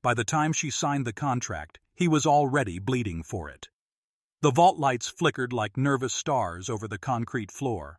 By the time she signed the contract, he was already bleeding for it. The vault lights flickered like nervous stars over the concrete floor.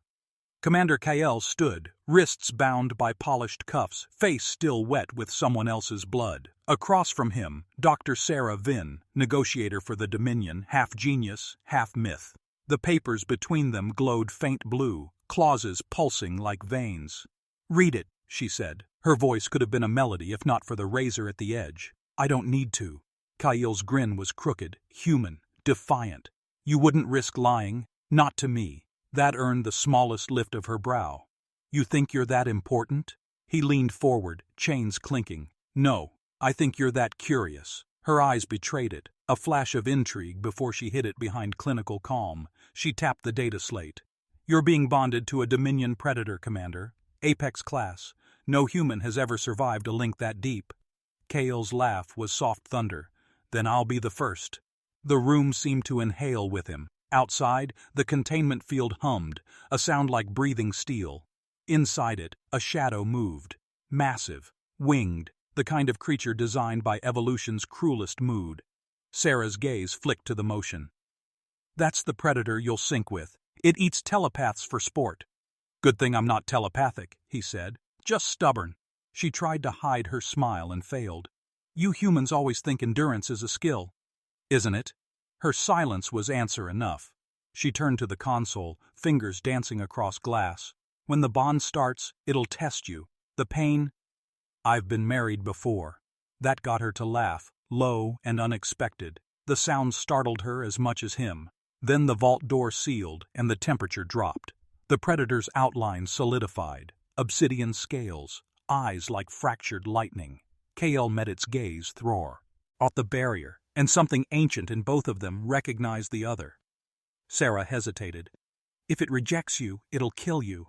Commander Kael stood, wrists bound by polished cuffs, face still wet with someone else's blood. Across from him, Dr. Sarah Vinn, negotiator for the Dominion, half genius, half myth. The papers between them glowed faint blue, clauses pulsing like veins. "Read it," she said. Her voice could have been a melody if not for the razor at the edge. "I don't need to." Kael's grin was crooked, human, defiant. "You wouldn't risk lying? Not to me." That earned the smallest lift of her brow. "You think you're that important?" He leaned forward, chains clinking. "No, I think you're that curious." Her eyes betrayed it, a flash of intrigue before she hid it behind clinical calm. She tapped the data slate. "You're being bonded to a Dominion Predator, Commander. Apex class. No human has ever survived a link that deep." Kael's laugh was soft thunder. "Then I'll be the first." The room seemed to inhale with him. Outside, the containment field hummed, a sound like breathing steel. Inside it, a shadow moved. Massive, winged, the kind of creature designed by evolution's cruelest mood. Sarah's gaze flicked to the motion. "That's the predator you'll sync with. It eats telepaths for sport." "Good thing I'm not telepathic," he said. "Just stubborn." She tried to hide her smile and failed. "You humans always think endurance is a skill." "Isn't it?" Her silence was answer enough. She turned to the console, fingers dancing across glass. "When the bond starts, it'll test you. The pain—" "I've been married before." That got her to laugh, low and unexpected. The sound startled her as much as him. Then the vault door sealed and the temperature dropped. The predator's outline solidified. Obsidian scales, eyes like fractured lightning. Kael met its gaze Thror. At the barrier, and something ancient in both of them recognized the other. Sarah hesitated. "If it rejects you, it'll kill you."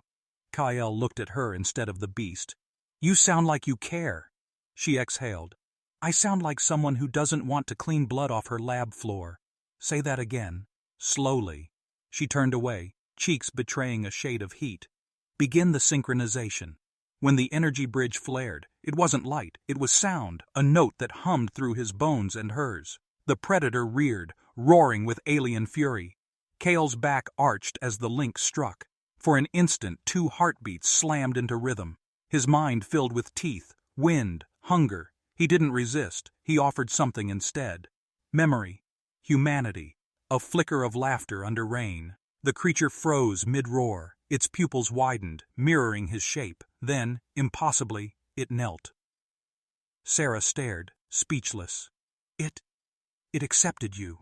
Kael looked at her instead of the beast. "You sound like you care." She exhaled. "I sound like someone who doesn't want to clean blood off her lab floor." "Say that again." Slowly. She turned away, cheeks betraying a shade of heat. "Begin the synchronization." When the energy bridge flared, it wasn't light, it was sound, a note that hummed through his bones and hers. The predator reared, roaring with alien fury. Kael's back arched as the link struck. For an instant, two heartbeats slammed into rhythm. His mind filled with teeth, wind, hunger. He didn't resist, he offered something instead. Memory. Humanity. A flicker of laughter under rain. The creature froze mid-roar. Its pupils widened, mirroring his shape. Then, impossibly, it knelt. Sarah stared, speechless. It accepted you."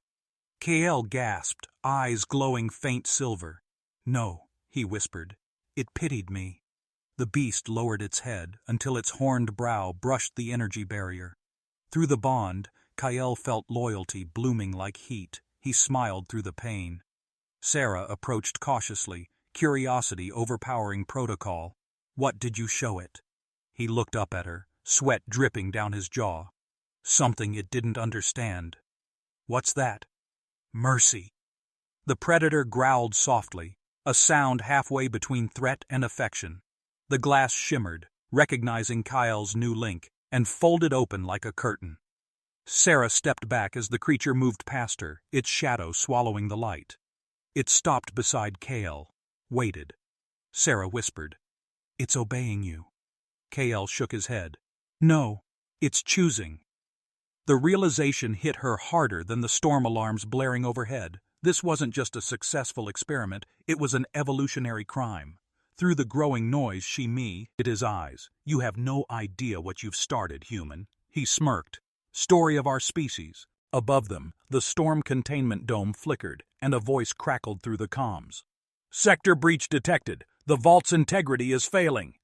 Kael gasped, eyes glowing faint silver. "No," he whispered. "It pitied me." The beast lowered its head until its horned brow brushed the energy barrier. Through the bond, Kael felt loyalty blooming like heat. He smiled through the pain. Sarah approached cautiously, curiosity overpowering protocol. "What did you show it?" He looked up at her, sweat dripping down his jaw. "Something it didn't understand." "What's that?" "Mercy." The predator growled softly, a sound halfway between threat and affection. The glass shimmered, recognizing Kael's new link, and folded open like a curtain. Sarah stepped back as the creature moved past her, its shadow swallowing the light. It stopped beside Kael, waited. Sarah whispered, "It's obeying you." Kael shook his head. "No, it's choosing." The realization hit her harder than the storm alarms blaring overhead. This wasn't just a successful experiment, it was an evolutionary crime. Through the growing noise she met his eyes. "You have no idea what you've started, human." He smirked. "Story of our species." Above them, the storm containment dome flickered, and a voice crackled through the comms. "Sector breach detected. The vault's integrity is failing."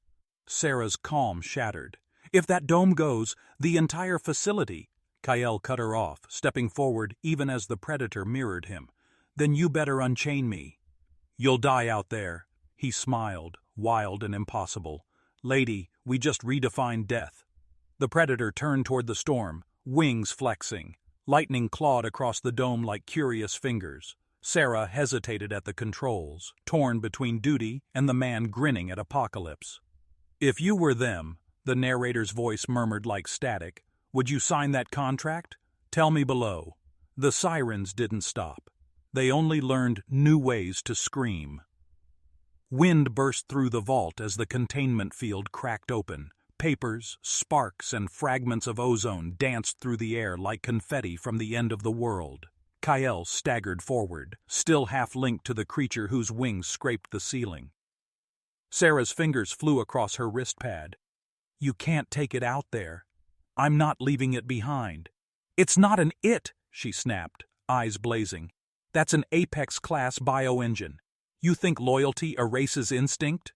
Sarah's calm shattered. "If that dome goes, the entire facility—" Kael cut her off, stepping forward even as the predator mirrored him. "Then you better unchain me." "You'll die out there." He smiled, wild and impossible. "Lady, we just redefined death." The predator turned toward the storm, wings flexing. Lightning clawed across the dome like curious fingers. Sarah hesitated at the controls, torn between duty and the man grinning at apocalypse. "If you were them," the narrator's voice murmured like static, Would you sign that contract? Tell me below. The sirens didn't stop. They only learned new ways to scream. Wind burst through the vault as the containment field cracked open. Papers, sparks, and fragments of ozone danced through the air like confetti from the end of the world. Kyle staggered forward, still half linked to the creature whose wings scraped the ceiling. Sarah's fingers flew across her wrist pad. You can't take it out there. I'm not leaving it behind. It's not an it, she snapped, eyes blazing. That's an Apex-class bioengine. You think loyalty erases instinct?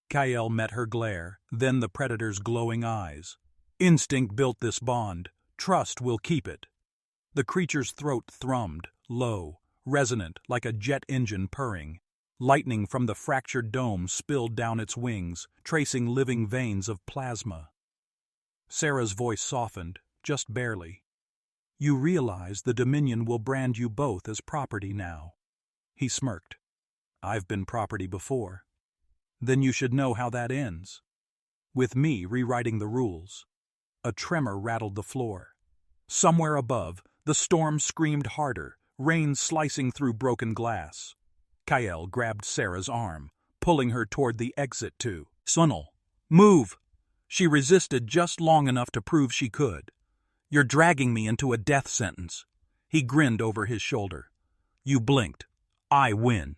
Kyle met her glare, then the Predator's glowing eyes. Instinct built this bond. Trust will keep it. The creature's throat thrummed, low, resonant like a jet engine purring. Lightning from the fractured dome spilled down its wings, tracing living veins of plasma. Sarah's voice softened, just barely. You realize the Dominion will brand you both as property now. He smirked. I've been property before. Then you should know how that ends. With me rewriting the rules. A tremor rattled the floor. Somewhere above, the storm screamed harder, rain slicing through broken glass. Kyle grabbed Sarah's arm, pulling her toward the exit to Sunnel. Move! She resisted just long enough to prove she could. You're dragging me into a death sentence. He grinned over his shoulder. You blinked. I win.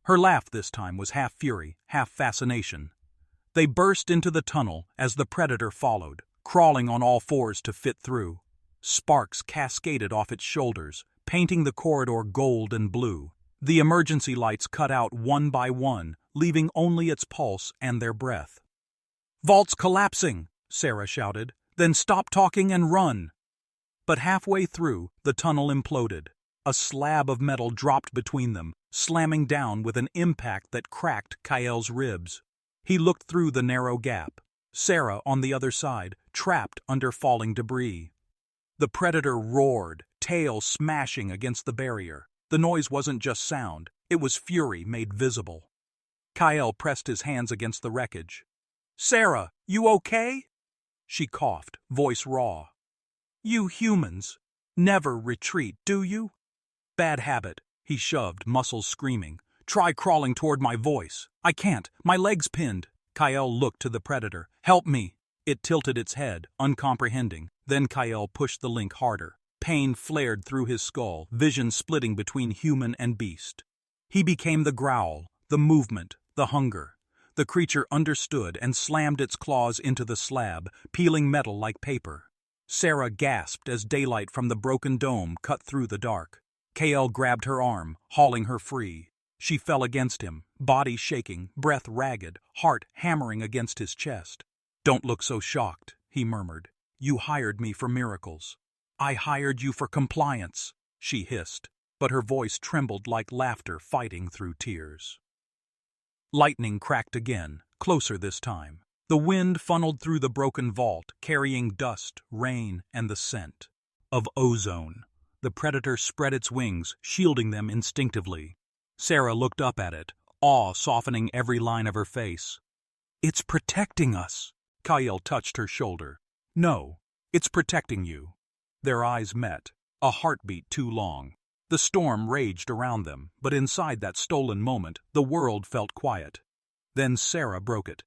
Her laugh this time was half fury, half fascination. They burst into the tunnel as the Predator followed, crawling on all fours to fit through. Sparks cascaded off its shoulders, painting the corridor gold and blue. The emergency lights cut out one by one, leaving only its pulse and their breath. Vault's collapsing, Sarah shouted. Then stop talking and run. But halfway through, the tunnel imploded. A slab of metal dropped between them, slamming down with an impact that cracked Kyle's ribs. He looked through the narrow gap. Sarah on the other side, trapped under falling debris. The Predator roared, tail smashing against the barrier. The noise wasn't just sound, it was fury made visible. Kyle pressed his hands against the wreckage. Sarah, you okay? She coughed, voice raw. You humans never retreat, do you? Bad habit, he shoved, muscles screaming. Try crawling toward my voice. I can't, my leg's pinned. Kyle looked to the Predator. Help me. It tilted its head, uncomprehending. Then Kyle pushed the link harder. Pain flared through his skull, vision splitting between human and beast. He became the growl, the movement, the hunger. The creature understood and slammed its claws into the slab, peeling metal like paper. Sarah gasped as daylight from the broken dome cut through the dark. KL grabbed her arm, hauling her free. She fell against him, body shaking, breath ragged, heart hammering against his chest. Don't look so shocked, he murmured. You hired me for miracles. I hired you for compliance, she hissed, but her voice trembled like laughter fighting through tears. Lightning cracked again, closer this time. The wind funneled through the broken vault, carrying dust, rain, and the scent of ozone. The Predator spread its wings, shielding them instinctively. Sarah looked up at it, awe softening every line of her face. It's protecting us. Kyle touched her shoulder. No, it's protecting you. Their eyes met, a heartbeat too long. The storm raged around them, but inside that stolen moment, the world felt quiet. Then Sarah broke it.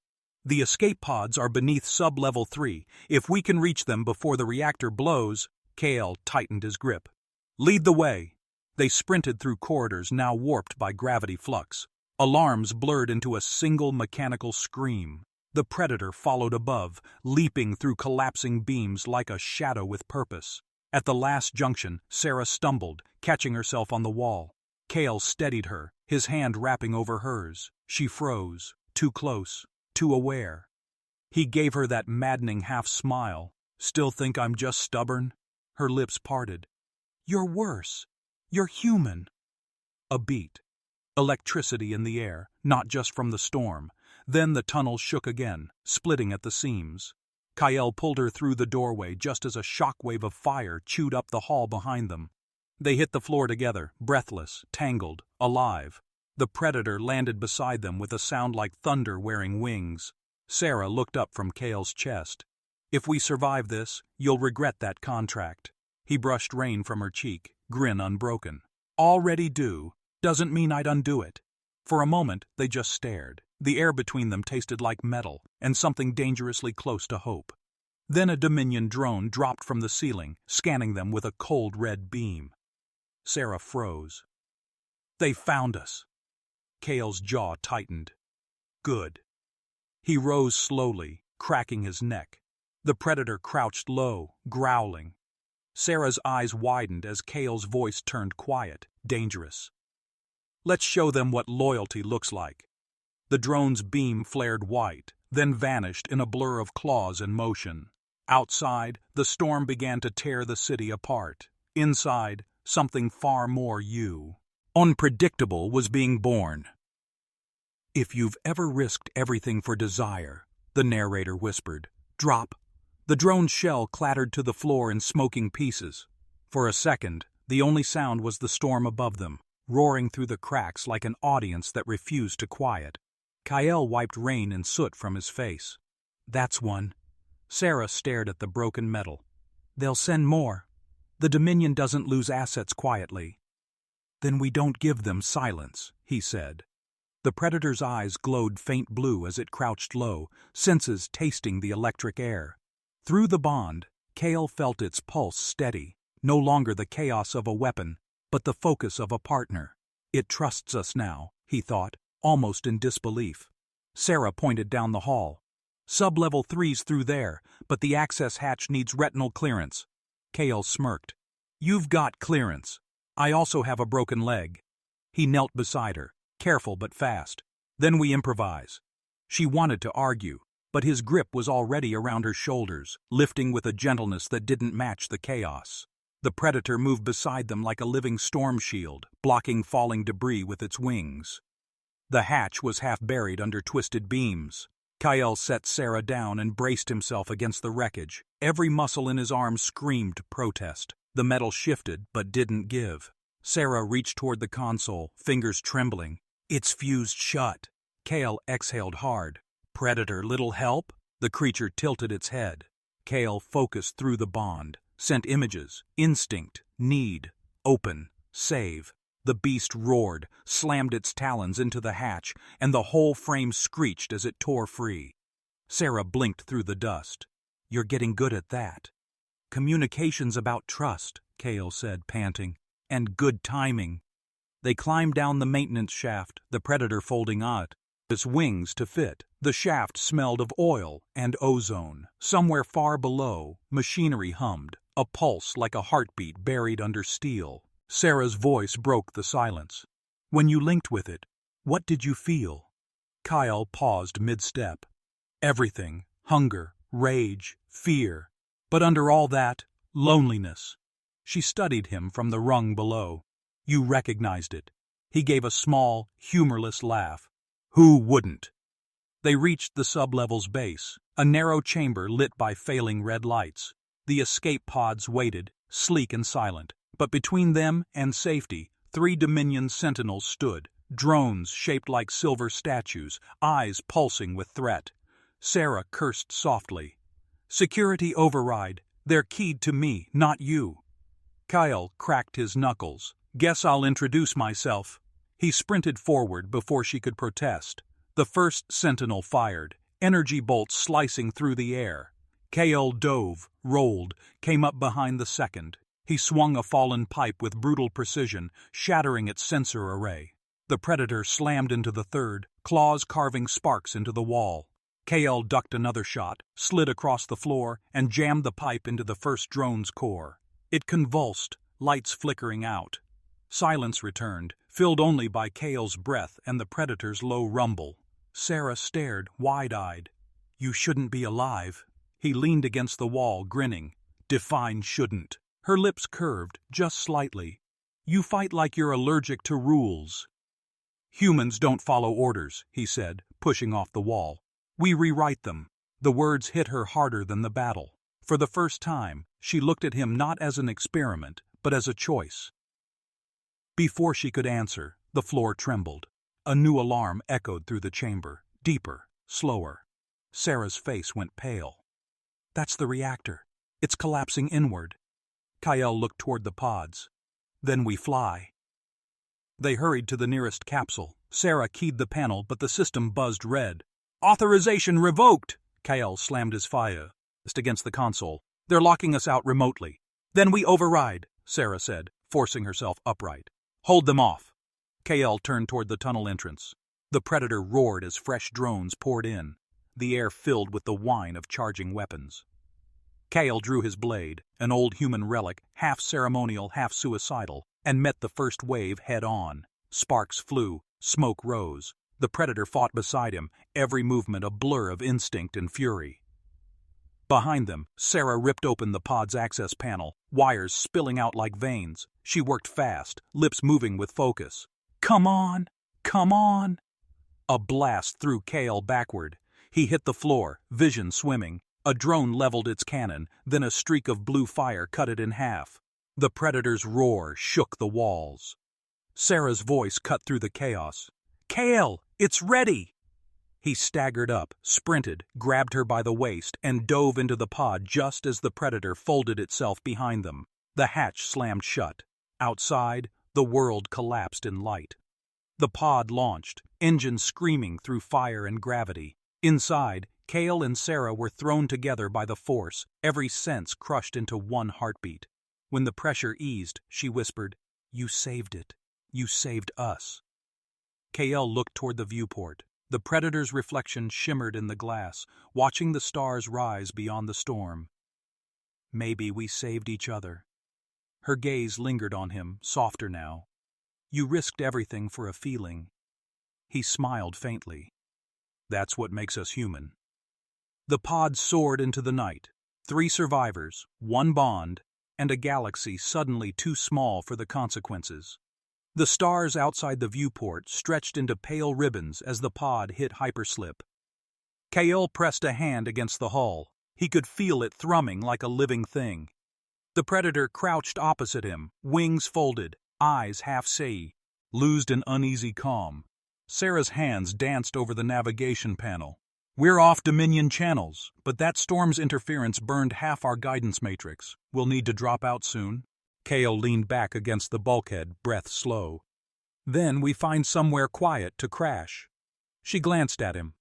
The escape pods are beneath sub-level 3. If we can reach them before the reactor blows, Kale tightened his grip. Lead the way. They sprinted through corridors now warped by gravity flux. Alarms blurred into a single mechanical scream. The Predator followed above, leaping through collapsing beams like a shadow with purpose. At the last junction, Sarah stumbled, catching herself on the wall. Kale steadied her, his hand wrapping over hers. She froze, too close, too aware. He gave her that maddening half-smile. Still think I'm just stubborn? Her lips parted. You're worse. You're human. A beat. Electricity in the air, not just from the storm. Then the tunnel shook again, splitting at the seams. Kyle pulled her through the doorway just as a shockwave of fire chewed up the hall behind them. They hit the floor together, breathless, tangled, alive. The Predator landed beside them with a sound like thunder wearing wings. Sarah looked up from Kale's chest. If we survive this, you'll regret that contract. He brushed rain from her cheek, grin unbroken. Already do, doesn't mean I'd undo it. For a moment, they just stared. The air between them tasted like metal, and something dangerously close to hope. Then a Dominion drone dropped from the ceiling, scanning them with a cold red beam. Sarah froze. They found us. Cale's jaw tightened. Good. He rose slowly, cracking his neck. The predator crouched low, growling. Sarah's eyes widened as Cale's voice turned quiet, dangerous. Let's show them what loyalty looks like. The drone's beam flared white, then vanished in a blur of claws and motion. Outside, the storm began to tear the city apart. Inside, something far more unpredictable was being born. If you've ever risked everything for desire, the narrator whispered, drop. The drone's shell clattered to the floor in smoking pieces. For a second, the only sound was the storm above them, roaring through the cracks like an audience that refused to quiet. Kyle wiped rain and soot from his face. That's one. Sarah stared at the broken metal. They'll send more. The Dominion doesn't lose assets quietly. Then we don't give them silence, he said. The predator's eyes glowed faint blue as it crouched low, senses tasting the electric air. Through the bond, Cale felt its pulse steady, no longer the chaos of a weapon, but the focus of a partner. It trusts us now, he thought, almost in disbelief. Sarah pointed down the hall. Sub-level 3's through there, but the access hatch needs retinal clearance. Cale smirked. You've got clearance. I also have a broken leg. He knelt beside her, careful but fast. Then we improvise. She wanted to argue, but his grip was already around her shoulders, lifting with a gentleness that didn't match the chaos. The predator moved beside them like a living storm shield, blocking falling debris with its wings. The hatch was half buried under twisted beams. Kyle set Sarah down and braced himself against the wreckage. Every muscle in his arm screamed protest. The metal shifted, but didn't give. Sarah reached toward the console, fingers trembling. It's fused shut. Cale exhaled hard. Predator, little help? The creature tilted its head. Cale focused through the bond, sent images, instinct, need, open, save. The beast roared, slammed its talons into the hatch, and the whole frame screeched as it tore free. Sarah blinked through the dust. You're getting good at that. Communication's about trust, Cale said, panting, and good timing. They climbed down the maintenance shaft, the predator folding out its wings to fit. The shaft smelled of oil and ozone. Somewhere far below, machinery hummed, a pulse like a heartbeat buried under steel. Sarah's voice broke the silence. When you linked with it, what did you feel? Kyle paused mid-step. Everything. Hunger, rage, fear. But under all that, loneliness. She studied him from the rung below. You recognized it. He gave a small, humorless laugh. Who wouldn't? They reached the sub-level's base, a narrow chamber lit by failing red lights. The escape pods waited, sleek and silent. But between them and safety, 3 Dominion sentinels stood, drones shaped like silver statues, eyes pulsing with threat. Sarah cursed softly. Security override. They're keyed to me, not you. Kyle cracked his knuckles. Guess I'll introduce myself. He sprinted forward before she could protest. The first sentinel fired, energy bolts slicing through the air. Cale dove, rolled, came up behind the second. He swung a fallen pipe with brutal precision, shattering its sensor array. The predator slammed into the third, claws carving sparks into the wall. Cale ducked another shot, slid across the floor, and jammed the pipe into the first drone's core. It convulsed, lights flickering out. Silence returned, filled only by Cale's breath and the predator's low rumble. Sarah stared, wide-eyed. You shouldn't be alive. He leaned against the wall, grinning. Define shouldn't. Her lips curved, just slightly. You fight like you're allergic to rules. Humans don't follow orders, he said, pushing off the wall. We rewrite them. The words hit her harder than the battle. For the first time, she looked at him not as an experiment, but as a choice. Before she could answer, the floor trembled. A new alarm echoed through the chamber, deeper, slower. Sarah's face went pale. That's the reactor. It's collapsing inward. Kyle looked toward the pods. Then we fly. They hurried to the nearest capsule. Sarah keyed the panel, but the system buzzed red. Authorization revoked! Kyle slammed his fist against the console. They're locking us out remotely. Then we override, Sarah said, forcing herself upright. Hold them off. Kyle turned toward the tunnel entrance. The Predator roared as fresh drones poured in, the air filled with the whine of charging weapons. Kyle drew his blade, an old human relic, half ceremonial, half suicidal, and met the first wave head-on. Sparks flew, smoke rose. The Predator fought beside him, every movement a blur of instinct and fury. Behind them, Sarah ripped open the pod's access panel, wires spilling out like veins. She worked fast, lips moving with focus. Come on! Come on! A blast threw Kale backward. He hit the floor, vision swimming. A drone leveled its cannon, then a streak of blue fire cut it in half. The Predator's roar shook the walls. Sarah's voice cut through the chaos. Kale, it's ready! He staggered up, sprinted, grabbed her by the waist, and dove into the pod just as the Predator folded itself behind them. The hatch slammed shut. Outside, the world collapsed in light. The pod launched, engines screaming through fire and gravity. Inside, Kale and Sarah were thrown together by the force, every sense crushed into one heartbeat. When the pressure eased, she whispered, "You saved it. You saved us." Kale looked toward the viewport. The Predator's reflection shimmered in the glass, watching the stars rise beyond the storm. Maybe we saved each other. Her gaze lingered on him, softer now. You risked everything for a feeling. He smiled faintly. That's what makes us human. The pod soared into the night. 3 survivors, 1 bond, and a galaxy suddenly too small for the consequences. The stars outside the viewport stretched into pale ribbons as the pod hit hyperslip. Kale pressed a hand against the hull. He could feel it thrumming like a living thing. The Predator crouched opposite him, wings folded, eyes half-loosed in uneasy calm. Sarah's hands danced over the navigation panel. We're off Dominion channels, but that storm's interference burned half our guidance matrix. We'll need to drop out soon. Kale leaned back against the bulkhead, breath slow. Then we find somewhere quiet to crash. She glanced at him.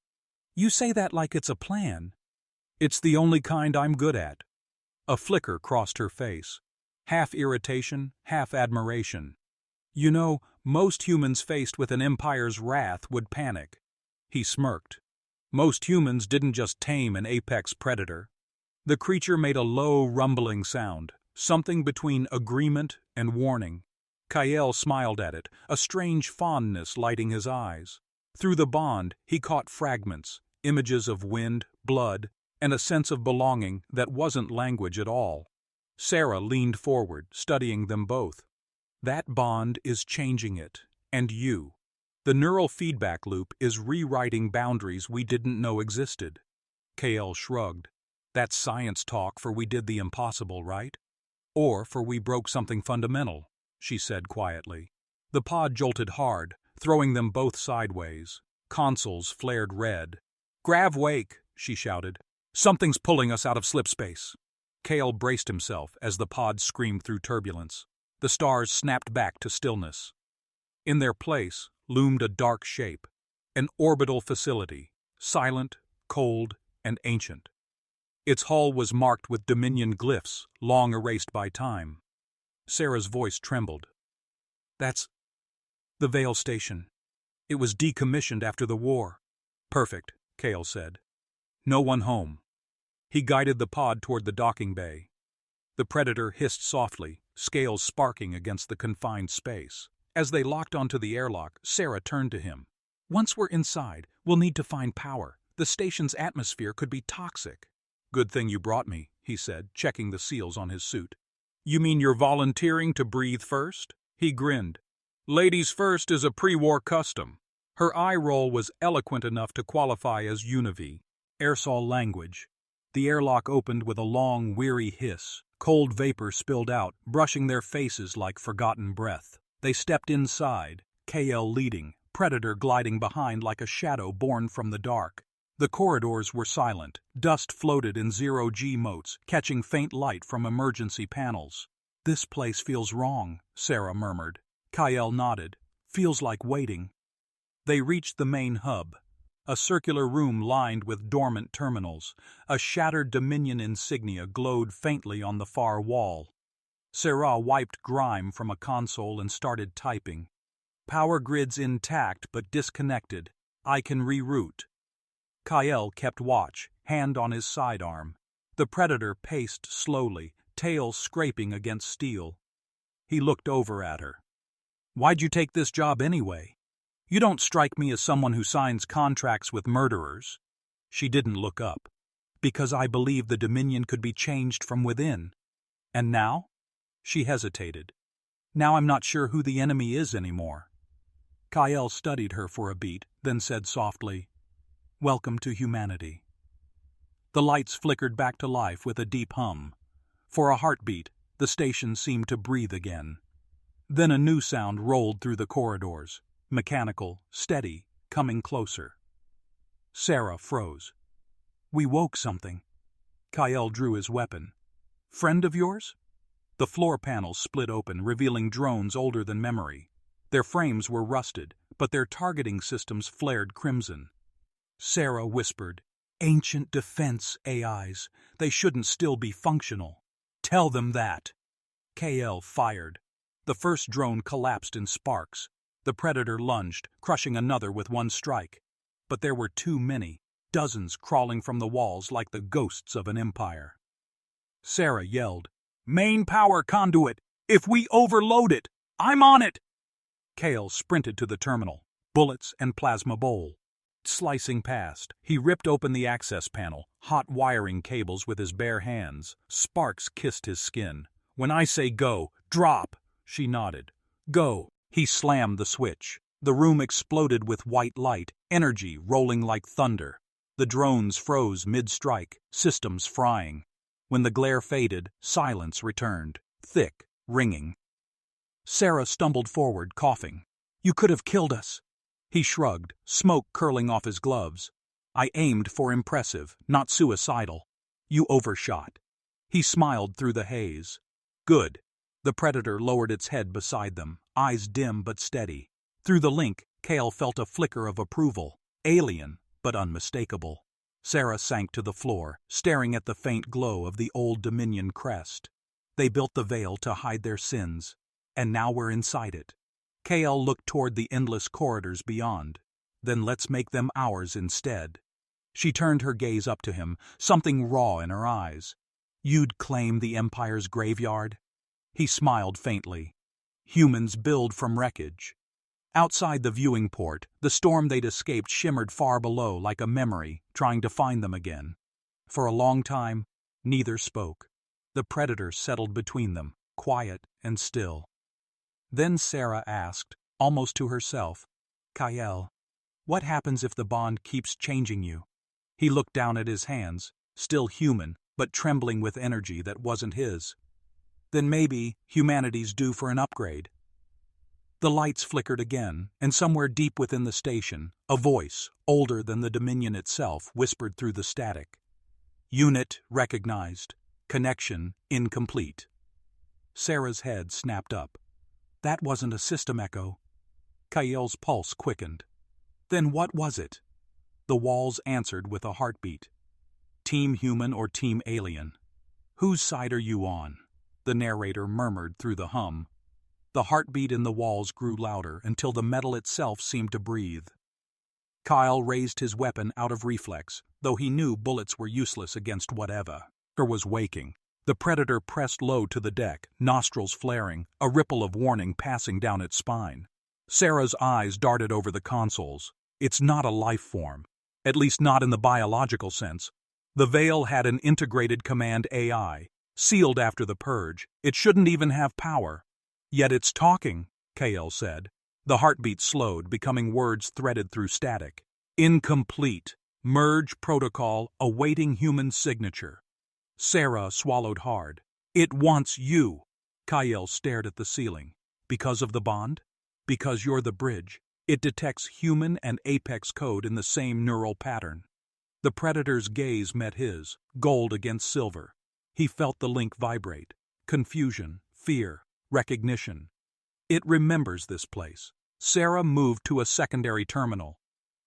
You say that like it's a plan. It's the only kind I'm good at. A flicker crossed her face. Half irritation, half admiration. You know, most humans faced with an empire's wrath would panic. He smirked. Most humans didn't just tame an apex predator. The creature made a low, rumbling sound, something between agreement and warning. Kyle smiled at it, a strange fondness lighting his eyes. Through the bond, he caught fragments, images of wind, blood, and a sense of belonging that wasn't language at all. Sarah leaned forward, studying them both. That bond is changing it, and you. The neural feedback loop is rewriting boundaries we didn't know existed. Kale shrugged. That's science talk for we did the impossible, right? Or for we broke something fundamental, she said quietly. The pod jolted hard, throwing them both sideways. Consoles flared red. Grav wake, she shouted. Something's pulling us out of slipspace. Kale braced himself as the pod screamed through turbulence. The stars snapped back to stillness. In their place loomed a dark shape, an orbital facility, silent, cold, and ancient. Its hull was marked with Dominion glyphs, long erased by time. Sarah's voice trembled. That's the Vale Station. It was decommissioned after the war. Perfect, Kale said. No one home. He guided the pod toward the docking bay. The Predator hissed softly, scales sparking against the confined space. As they locked onto the airlock, Sarah turned to him. Once we're inside, we'll need to find power. The station's atmosphere could be toxic. Good thing you brought me, he said, checking the seals on his suit. You mean you're volunteering to breathe first? He grinned. Ladies first is a pre-war custom. Her eye roll was eloquent enough to qualify as Univi, Airsol language. The airlock opened with a long, weary hiss. Cold vapor spilled out, brushing their faces like forgotten breath. They stepped inside, KL leading, Predator gliding behind like a shadow born from the dark. The corridors were silent. Dust floated in zero-G motes, catching faint light from emergency panels. "This place feels wrong," Sarah murmured. Kyle nodded. "Feels like waiting." They reached the main hub, a circular room lined with dormant terminals. A shattered Dominion insignia glowed faintly on the far wall. Sarah wiped grime from a console and started typing. "Power grids intact but disconnected. I can reroute." Kyle kept watch, hand on his sidearm. The Predator paced slowly, tail scraping against steel. He looked over at her. "Why'd you take this job anyway? You don't strike me as someone who signs contracts with murderers." She didn't look up. "Because I believe the Dominion could be changed from within." "And now?" She hesitated. "Now I'm not sure who the enemy is anymore." Kyle studied her for a beat, then said softly, "Welcome to humanity." The lights flickered back to life with a deep hum. For a heartbeat, the station seemed to breathe again. Then a new sound rolled through the corridors, mechanical, steady, coming closer. Sarah froze. "We woke something." Kyle drew his weapon. "Friend of yours?" The floor panels split open, revealing drones older than memory. Their frames were rusted, but their targeting systems flared crimson. Sarah whispered, "Ancient defense AIs. They shouldn't still be functional." "Tell them that." KL fired. The first drone collapsed in sparks. The Predator lunged, crushing another with one strike. But there were too many, dozens crawling from the walls like the ghosts of an empire. Sarah yelled, "Main power conduit! If we overload it, I'm on it!" Kale sprinted to the terminal, bullets and plasma bowl. Slicing past, he ripped open the access panel, hot wiring cables with his bare hands. Sparks kissed his skin. "When I say go, drop!" She nodded. "Go." He slammed the switch. The room exploded with white light, energy rolling like thunder. The drones froze mid-strike, systems frying. When the glare faded, silence returned, thick, ringing. Sarah stumbled forward, coughing. "You could have killed us." He shrugged, smoke curling off his gloves. "I aimed for impressive, not suicidal." "You overshot." He smiled through the haze. "Good." The Predator lowered its head beside them, eyes dim but steady. Through the link, Kale felt a flicker of approval, alien but unmistakable. Sarah sank to the floor, staring at the faint glow of the old Dominion crest. They built the veil to hide their sins, and now we're inside it. Kale looked toward the endless corridors beyond. "Then let's make them ours instead." She turned her gaze up to him, something raw in her eyes. "You'd claim the Empire's graveyard?" He smiled faintly. "Humans build from wreckage." Outside the viewing port, the storm they'd escaped shimmered far below like a memory, trying to find them again. For a long time, neither spoke. The Predator settled between them, quiet and still. Then Sarah asked, almost to herself, "Kyle, what happens if the bond keeps changing you?" He looked down at his hands, still human, but trembling with energy that wasn't his. "Then maybe humanity's due for an upgrade." The lights flickered again, and somewhere deep within the station, a voice, older than the Dominion itself, whispered through the static. "Unit recognized. Connection incomplete." Sarah's head snapped up. That wasn't a system echo. Kyle's pulse quickened. Then what was it? The walls answered with a heartbeat. "Team human or team alien? Whose side are you on?" The narrator murmured through the hum. The heartbeat in the walls grew louder until the metal itself seemed to breathe. Kyle raised his weapon out of reflex, though he knew bullets were useless against whatever. Her was waking. The Predator pressed low to the deck, nostrils flaring, a ripple of warning passing down its spine. Sarah's eyes darted over the consoles. It's not a life form, at least not in the biological sense. The Veil had an integrated command AI, sealed after the purge. It shouldn't even have power. Yet it's talking, Kale said. The heartbeat slowed, becoming words threaded through static. "Incomplete. Merge protocol awaiting human signature." Sarah swallowed hard. "It wants you." Kyle stared at the ceiling. "Because of the bond?" "Because you're the bridge. It detects human and Apex code in the same neural pattern." The Predator's gaze met his, gold against silver. He felt the link vibrate. Confusion, fear, recognition. It remembers this place. Sarah moved to a secondary terminal.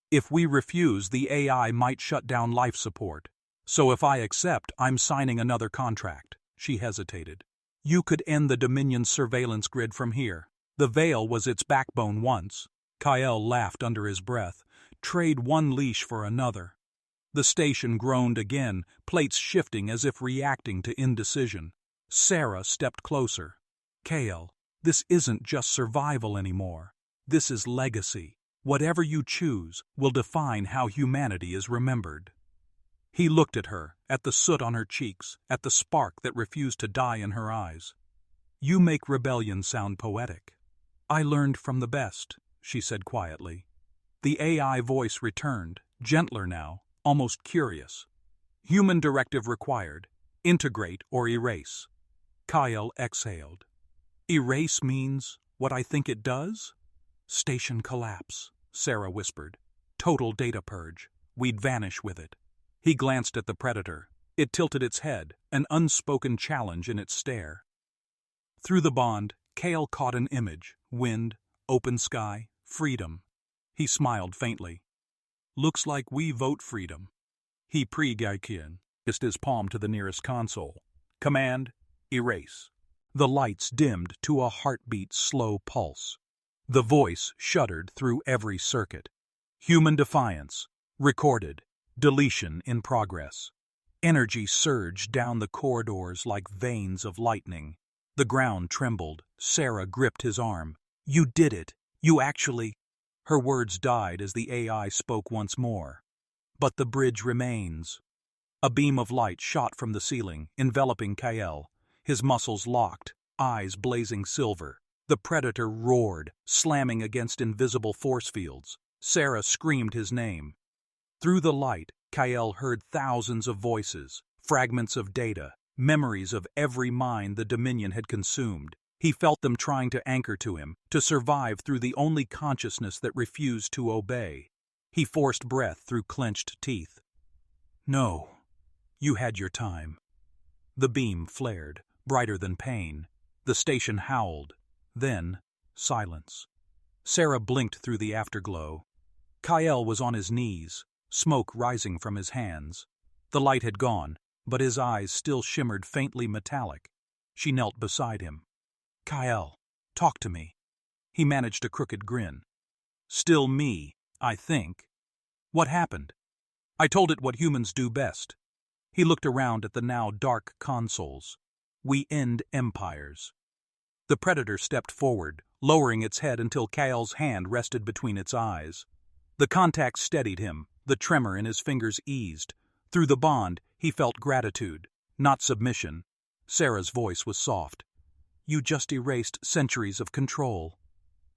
If we refuse, the AI might shut down life support. So if I accept, I'm signing another contract. She hesitated. You could end the Dominion's surveillance grid from here. The Veil was its backbone once. Kyle laughed under his breath. Trade one leash for another. The station groaned again, plates shifting as if reacting to indecision. Sarah stepped closer. Kale, this isn't just survival anymore. This is legacy. Whatever you choose will define how humanity is remembered. He looked at her, at the soot on her cheeks, at the spark that refused to die in her eyes. You make rebellion sound poetic. I learned from the best, she said quietly. The AI voice returned, gentler now, almost curious. Human directive required. Integrate or erase. Kyle exhaled. Erase means what I think it does? Station collapse, Sarah whispered. Total data purge. We'd vanish with it. He glanced at the Predator. It tilted its head, an unspoken challenge in its stare. Through the bond, Kale caught an image. Wind, open sky, freedom. He smiled faintly. Looks like we vote freedom. He pre-Gaikian, kissed his palm to the nearest console. Command, erase. The lights dimmed to a heartbeat's slow pulse. The voice shuddered through every circuit. Human defiance. Recorded. Deletion in progress. Energy surged down the corridors like veins of lightning. The ground trembled. Sarah gripped his arm. You did it. You actually... Her words died as the AI spoke once more. But the bridge remains. A beam of light shot from the ceiling, enveloping Kyle. His muscles locked, eyes blazing silver. The Predator roared, slamming against invisible force fields. Sarah screamed his name. Through the light, Kyle heard thousands of voices, fragments of data, memories of every mind the Dominion had consumed. He felt them trying to anchor to him, to survive through the only consciousness that refused to obey. He forced breath through clenched teeth. No, you had your time. The beam flared, brighter than pain. The station howled. Then, silence. Sarah blinked through the afterglow. Kyle was on his knees, smoke rising from his hands. The light had gone, but his eyes still shimmered faintly metallic. She knelt beside him. Kyle, talk to me. He managed a crooked grin. Still me, I think. What happened? I told it what humans do best. He looked around at the now dark consoles. We end empires. The Predator stepped forward, lowering its head until Kyle's hand rested between its eyes. The contact steadied him, the tremor in his fingers eased. Through the bond, he felt gratitude, not submission. Sarah's voice was soft. You just erased centuries of control.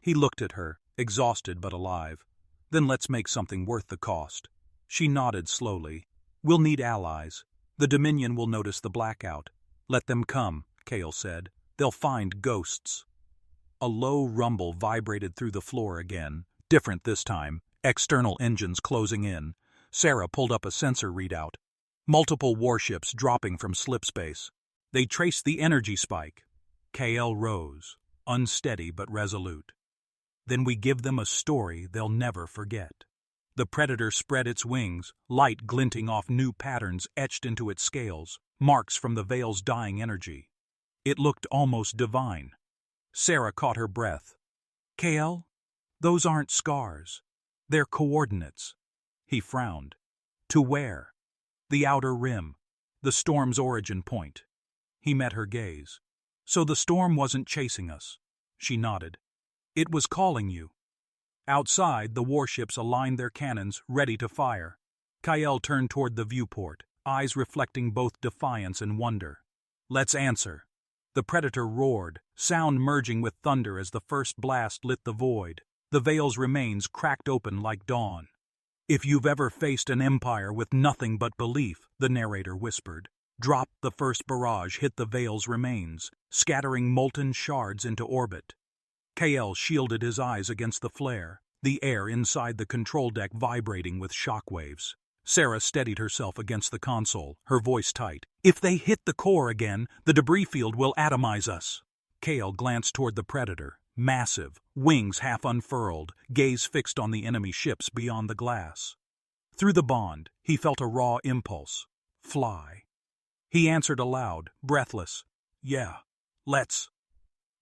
He looked at her, exhausted but alive. Then let's make something worth the cost. She nodded slowly. We'll need allies. The Dominion will notice the blackout. Let them come, Kale said. They'll find ghosts. A low rumble vibrated through the floor again, different this time, external engines closing in. Sarah pulled up a sensor readout. Multiple warships dropping from slipspace. They traced the energy spike. Kale rose, unsteady but resolute. Then we give them a story they'll never forget. The Predator spread its wings, light glinting off new patterns etched into its scales, marks from the Veil's dying energy. It looked almost divine. Sarah caught her breath. Kale, those aren't scars. They're coordinates. He frowned. To where? The outer rim. The storm's origin point. He met her gaze. So the storm wasn't chasing us. She nodded. It was calling you. Outside, the warships aligned their cannons, ready to fire. Kyle turned toward the viewport, eyes reflecting both defiance and wonder. Let's answer. The Predator roared, sound merging with thunder as the first blast lit the void. The Veil's remains cracked open like dawn. If you've ever faced an empire with nothing but belief, the narrator whispered, drop the first barrage hit the Veil's remains, scattering molten shards into orbit. Kale shielded his eyes against the flare, the air inside the control deck vibrating with shockwaves. Sarah steadied herself against the console, her voice tight. "If they hit the core again, the debris field will atomize us." Kale glanced toward the Predator, massive, wings half unfurled, gaze fixed on the enemy ships beyond the glass. Through the bond, he felt a raw impulse. Fly. He answered aloud, breathless. "Yeah, let's."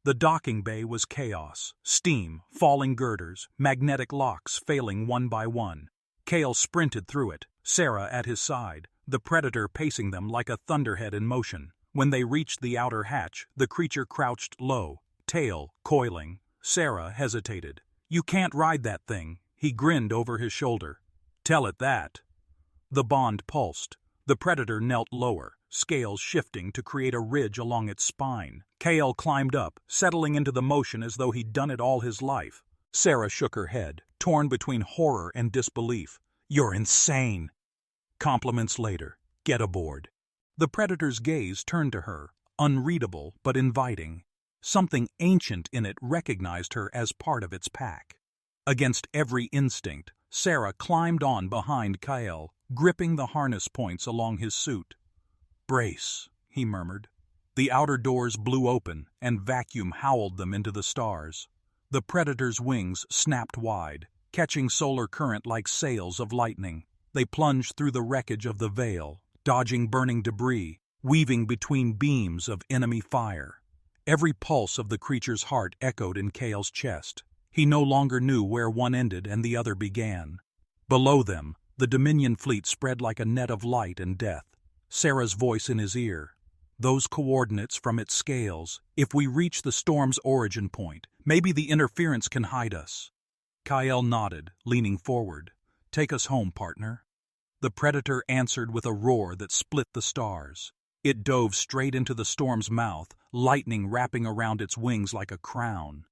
The docking bay was chaos. Steam, falling girders, magnetic locks failing one by one. Kale sprinted through it, Sarah at his side, the Predator pacing them like a thunderhead in motion. When they reached the outer hatch, the creature crouched low, tail coiling. Sarah hesitated. "You can't ride that thing," he grinned over his shoulder. "Tell it that." The bond pulsed. The Predator knelt lower, scales shifting to create a ridge along its spine. Kale climbed up, settling into the motion as though he'd done it all his life. Sarah shook her head, torn between horror and disbelief. "You're insane." Compliments later. Get aboard. The Predator's gaze turned to her, unreadable but inviting. Something ancient in it recognized her as part of its pack. Against every instinct, Sarah climbed on behind Kyle, gripping the harness points along his suit. "Brace," he murmured. The outer doors blew open, and vacuum howled them into the stars. The Predator's wings snapped wide, catching solar current like sails of lightning. They plunged through the wreckage of the veil, dodging burning debris, weaving between beams of enemy fire. Every pulse of the creature's heart echoed in Kale's chest. He no longer knew where one ended and the other began. Below them, the Dominion fleet spread like a net of light and death. Sarah's voice in his ear. "Those coordinates from its scales. If we reach the storm's origin point, maybe the interference can hide us." Kyle nodded, leaning forward. "Take us home, partner." The Predator answered with a roar that split the stars. It dove straight into the storm's mouth, lightning wrapping around its wings like a crown.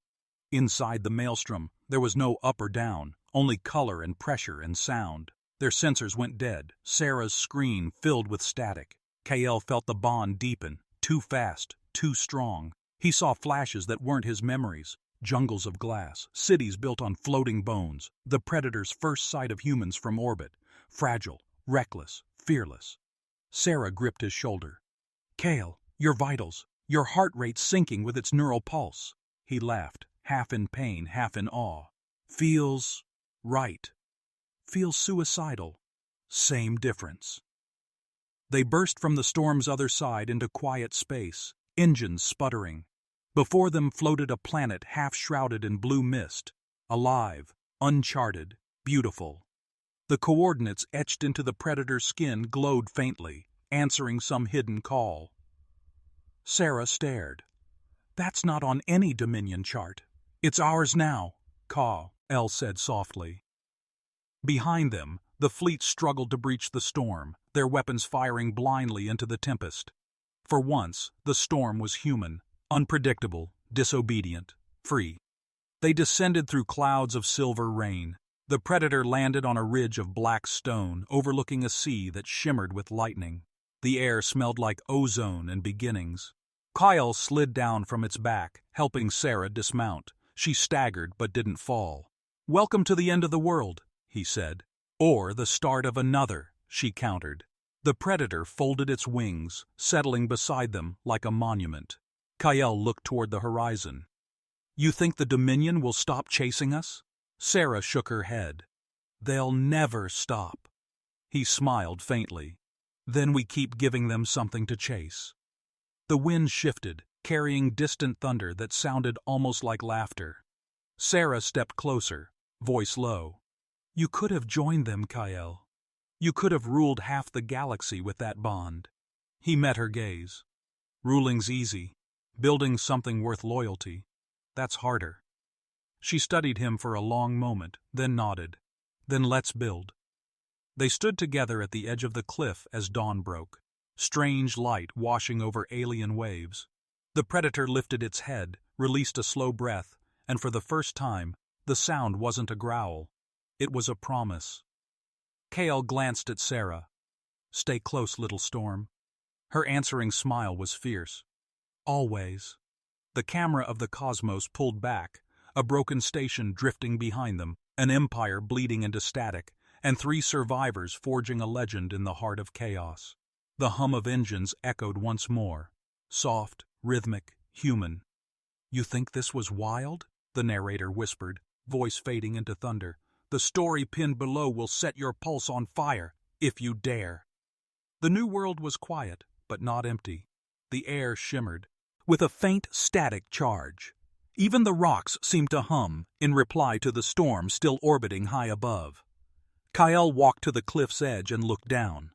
Inside the maelstrom, there was no up or down, only color and pressure and sound. Their sensors went dead, Sarah's screen filled with static. Kale felt the bond deepen, too fast, too strong. He saw flashes that weren't his memories, jungles of glass, cities built on floating bones, the Predator's first sight of humans from orbit, fragile, reckless, fearless. Sarah gripped his shoulder. "Kale, your vitals, your heart rate sinking with its neural pulse." He laughed, half in pain, half in awe. "Feels right. Feels suicidal. Same difference." They burst from the storm's other side into quiet space, engines sputtering. Before them floated a planet half-shrouded in blue mist, alive, uncharted, beautiful. The coordinates etched into the Predator's skin glowed faintly, answering some hidden call. Sarah stared. "That's not on any Dominion chart." "It's ours now," Kal said softly. Behind them, the fleet struggled to breach the storm, their weapons firing blindly into the tempest. For once, the storm was human, unpredictable, disobedient, free. They descended through clouds of silver rain. The Predator landed on a ridge of black stone overlooking a sea that shimmered with lightning. The air smelled like ozone and beginnings. Kyle slid down from its back, helping Sarah dismount. She staggered but didn't fall. "Welcome to the end of the world," he said. "Or the start of another," she countered. The Predator folded its wings, settling beside them like a monument. Kyle looked toward the horizon. "You think the Dominion will stop chasing us?" Sarah shook her head. "They'll never stop." He smiled faintly. "Then we keep giving them something to chase." The wind shifted, carrying distant thunder that sounded almost like laughter. Sarah stepped closer, voice low. "You could have joined them, Kyle. You could have ruled half the galaxy with that bond." He met her gaze. "Ruling's easy. Building something worth loyalty, that's harder." She studied him for a long moment, then nodded. "Then let's build." They stood together at the edge of the cliff as dawn broke. Strange light washing over alien waves. The Predator lifted its head, released a slow breath, and for the first time, the sound wasn't a growl. It was a promise. Kale glanced at Sarah. "Stay close, little storm." Her answering smile was fierce. "Always." The camera of the cosmos pulled back, a broken station drifting behind them, an empire bleeding into static, and 3 survivors forging a legend in the heart of chaos. The hum of engines echoed once more, soft, rhythmic, human. "You think this was wild?" the narrator whispered, voice fading into thunder. "The story pinned below will set your pulse on fire, if you dare." The new world was quiet, but not empty. The air shimmered, with a faint static charge. Even the rocks seemed to hum, in reply to the storm still orbiting high above. Kyle walked to the cliff's edge and looked down.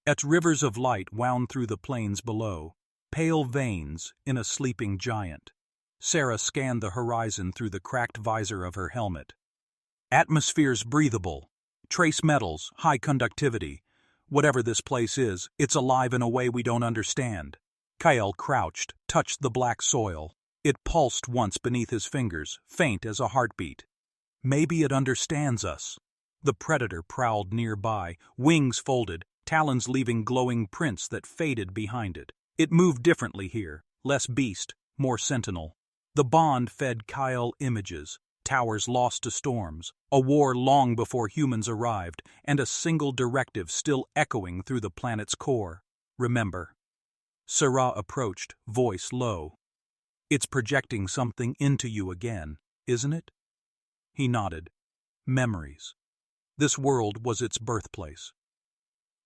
Its rivers of light wound through the plains below, pale veins in a sleeping giant. Sarah scanned the horizon through the cracked visor of her helmet. Atmosphere's breathable. Trace metals, high conductivity. Whatever this place is, it's alive in a way we don't understand. Kyle crouched, touched the black soil. It pulsed once beneath his fingers, faint as a heartbeat. Maybe it understands us. The predator prowled nearby, wings folded, talons leaving glowing prints that faded behind it. It moved differently here, less beast, more sentinel. The bond fed Kyle images, towers lost to storms, a war long before humans arrived, and a single directive still echoing through the planet's core. Remember. Sarah approached, voice low. "It's projecting something into you again, isn't it?" He nodded. Memories. This world was its birthplace.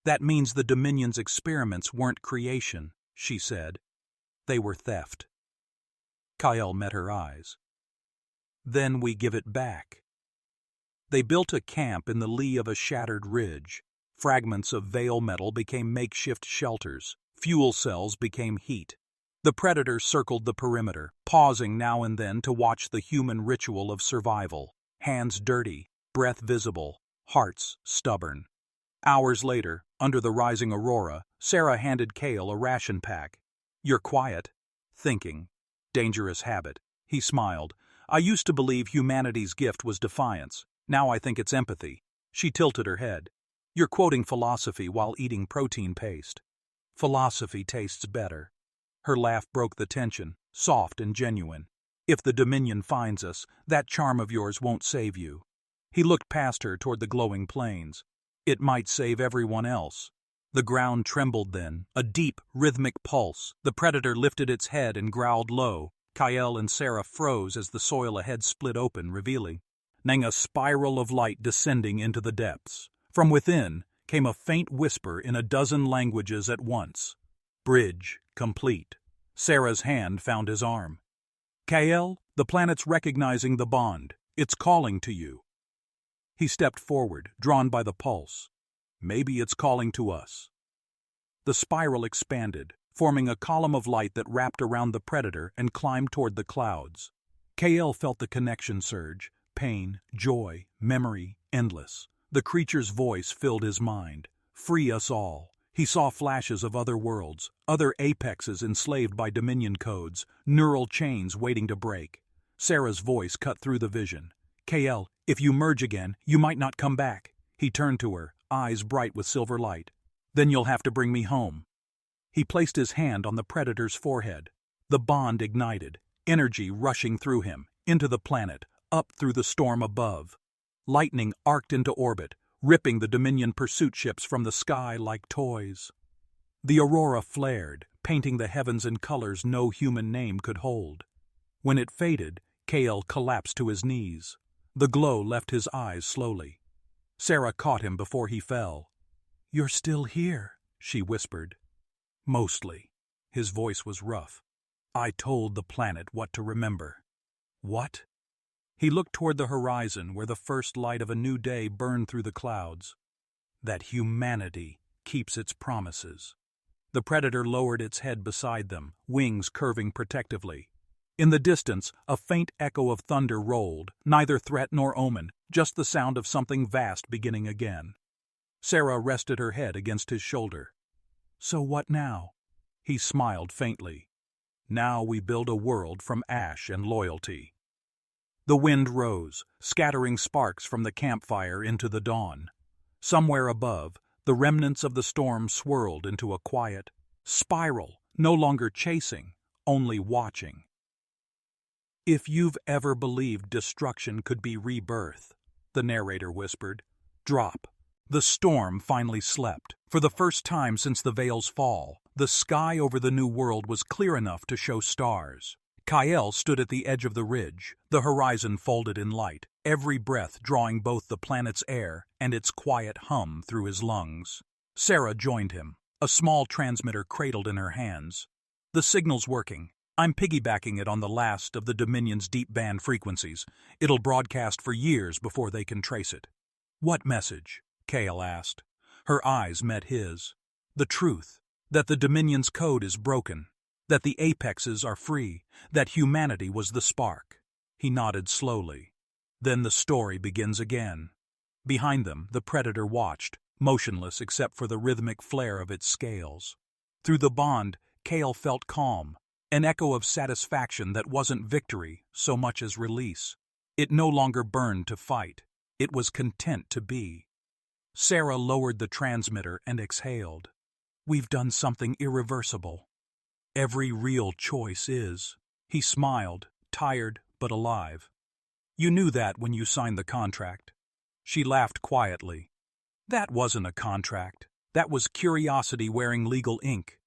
"That means the Dominion's experiments weren't creation," she said. "They were theft." Kyle met her eyes. "Then we give it back." They built a camp in the lee of a shattered ridge. Fragments of veil metal became makeshift shelters. Fuel cells became heat. The predator circled the perimeter, pausing now and then to watch the human ritual of survival. Hands dirty, breath visible, hearts stubborn. Hours later, under the rising aurora, Sarah handed Kale a ration pack. "You're quiet." "Thinking. Dangerous habit." He smiled. "I used to believe humanity's gift was defiance. Now I think it's empathy." She tilted her head. "You're quoting philosophy while eating protein paste." "Philosophy tastes better." Her laugh broke the tension, soft and genuine. "If the Dominion finds us, that charm of yours won't save you." He looked past her toward the glowing plains. "It might save everyone else." The ground trembled then, a deep, rhythmic pulse. The predator lifted its head and growled low. Kyle and Sarah froze as the soil ahead split open, revealing a spiral of light descending into the depths. From within came a faint whisper in a dozen languages at once. "Bridge complete." Sarah's hand found his arm. "Kyle, the planet's recognizing the bond. It's calling to you." He stepped forward, drawn by the pulse. "Maybe it's calling to us." The spiral expanded, forming a column of light that wrapped around the predator and climbed toward the clouds. Kale felt the connection surge, pain, joy, memory, endless. The creature's voice filled his mind. "Free us all." He saw flashes of other worlds, other apexes enslaved by Dominion codes, neural chains waiting to break. Sarah's voice cut through the vision. "Kale, if you merge again, you might not come back." He turned to her, eyes bright with silver light. "Then you'll have to bring me home." He placed his hand on the predator's forehead. The bond ignited, energy rushing through him, into the planet, up through the storm above. Lightning arced into orbit, ripping the Dominion pursuit ships from the sky like toys. The aurora flared, painting the heavens in colors no human name could hold. When it faded, Kale collapsed to his knees. The glow left his eyes slowly. Sarah caught him before he fell. "You're still here," she whispered. "Mostly." His voice was rough. "I told the planet what to remember." "What?" He looked toward the horizon where the first light of a new day burned through the clouds. "That humanity keeps its promises." The predator lowered its head beside them, wings curving protectively. In the distance, a faint echo of thunder rolled, neither threat nor omen, just the sound of something vast beginning again. Sarah rested her head against his shoulder. "So what now?" He smiled faintly. "Now we build a world from ash and loyalty." The wind rose, scattering sparks from the campfire into the dawn. Somewhere above, the remnants of the storm swirled into a quiet spiral, no longer chasing, only watching. "If you've ever believed destruction could be rebirth," the narrator whispered, "drop. The storm finally slept. For the first time since the Veil's fall, the sky over the New World was clear enough to show stars. Kael stood at the edge of the ridge, the horizon folded in light, every breath drawing both the planet's air and its quiet hum through his lungs. Sarah joined him, a small transmitter cradled in her hands. "The signal's working. I'm piggybacking it on the last of the Dominion's deep band frequencies. It'll broadcast for years before they can trace it." "What message?" Kael asked. Her eyes met his. "The truth. That the Dominion's code is broken. That the apexes are free. That humanity was the spark." He nodded slowly. Then the story begins again. Behind them, the Predator watched, motionless except for the rhythmic flare of its scales. Through the bond, Kael felt calm, an echo of satisfaction that wasn't victory so much as release. It no longer burned to fight. It was content to be. Sarah lowered the transmitter and exhaled. "We've done something irreversible." "Every real choice is." He smiled, tired but alive. "You knew that when you signed the contract." She laughed quietly. "That wasn't a contract. That was curiosity wearing legal ink.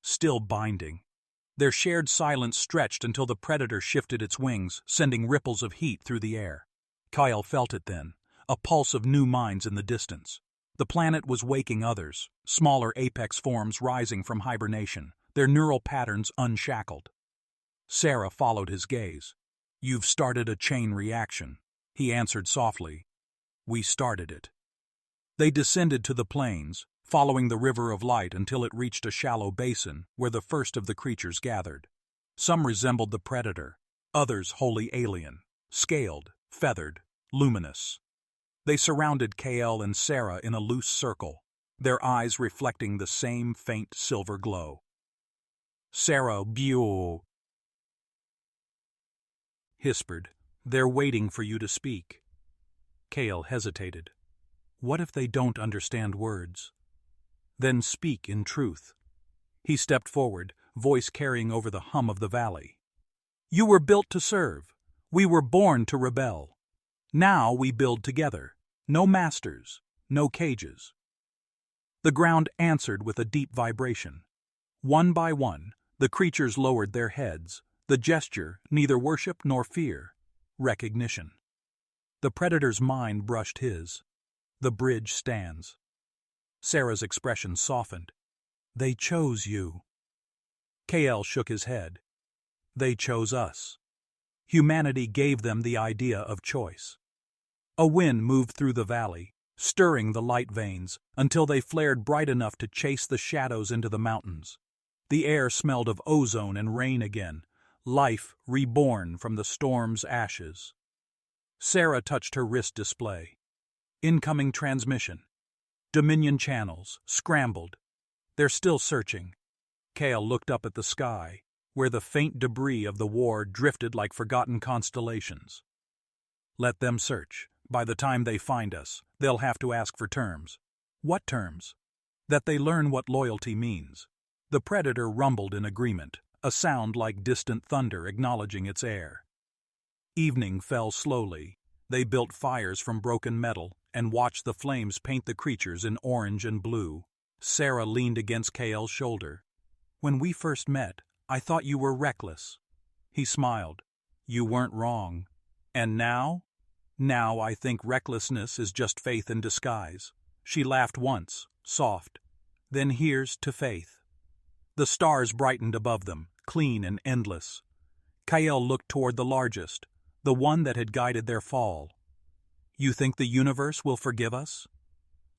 Still binding." Their shared silence stretched until the Predator shifted its wings, sending ripples of heat through the air. Kael felt it then, a pulse of new minds in the distance. The planet was waking others, smaller apex forms rising from hibernation, their neural patterns unshackled. Sarah followed his gaze. "You've started a chain reaction," he answered softly. "We started it." They descended to the plains, following the river of light until it reached a shallow basin where the first of the creatures gathered. Some resembled the Predator, others wholly alien, scaled, feathered, luminous. They surrounded Kael and Sarah in a loose circle, their eyes reflecting the same faint silver glow. Sarah whispered, "They're waiting for you to speak." Kael hesitated. What if they don't understand words? Then speak in truth. He stepped forward, voice carrying over the hum of the valley. "You were built to serve. We were born to rebel. Now we build together. No masters, no cages." The ground answered with a deep vibration. One by one, the creatures lowered their heads, the gesture neither worship nor fear, recognition. The Predator's mind brushed his. "The bridge stands." Sarah's expression softened. "They chose you." Kael shook his head. "They chose us." Humanity gave them the idea of choice. A wind moved through the valley, stirring the light veins until they flared bright enough to chase the shadows into the mountains. The air smelled of ozone and rain again, life reborn from the storm's ashes. Sarah touched her wrist display. Incoming transmission. Dominion channels, scrambled. They're still searching. Kael looked up at the sky, where the faint debris of the war drifted like forgotten constellations. "Let them search. By the time they find us, they'll have to ask for terms." "What terms?" "That they learn what loyalty means." The Predator rumbled in agreement, a sound like distant thunder acknowledging its air. Evening fell slowly. They built fires from broken metal and watched the flames paint the creatures in orange and blue. Sarah leaned against Kael's shoulder. "When we first met, I thought you were reckless." He smiled. "You weren't wrong. And now?" "Now I think recklessness is just faith in disguise." She laughed once, soft. "Then here's to faith." The stars brightened above them, clean and endless. Kael looked toward the largest, the one that had guided their fall. "You think the universe will forgive us?"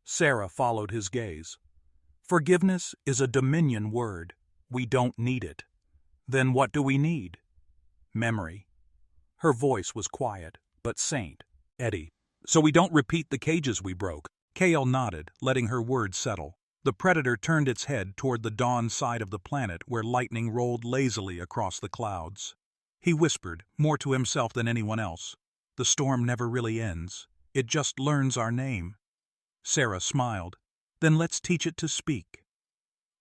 Sarah followed his gaze. "Forgiveness is a Dominion word. We don't need it." "Then what do we need?" "Memory." Her voice was quiet, but saint. "Eddie, so we don't repeat the cages we broke." Kael nodded, letting her words settle. The Predator turned its head toward the dawn side of the planet where lightning rolled lazily across the clouds. He whispered, more to himself than anyone else, "The storm never really ends. It just learns our name." Sarah smiled. "Then let's teach it to speak."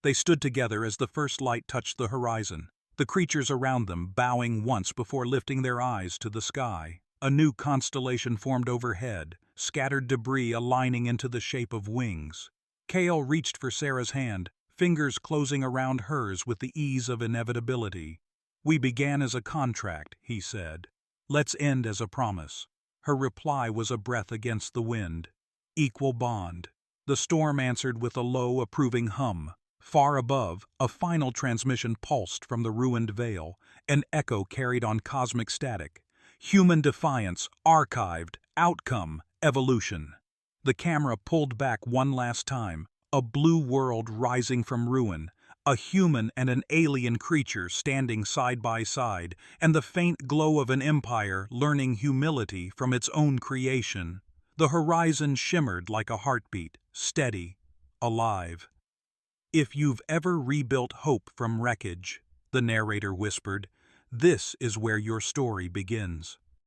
They stood together as the first light touched the horizon, the creatures around them bowing once before lifting their eyes to the sky. A new constellation formed overhead, scattered debris aligning into the shape of wings. Kale reached for Sarah's hand, fingers closing around hers with the ease of inevitability. "We began as a contract," he said. "Let's end as a promise." Her reply was a breath against the wind. "Equal bond." The storm answered with a low, approving hum. Far above, a final transmission pulsed from the ruined veil, an echo carried on cosmic static. Human defiance, archived, outcome, evolution. The camera pulled back one last time, a blue world rising from ruin, a human and an alien creature standing side by side, and the faint glow of an empire learning humility from its own creation. The horizon shimmered like a heartbeat, steady, alive. "If you've ever rebuilt hope from wreckage," the narrator whispered, "this is where your story begins."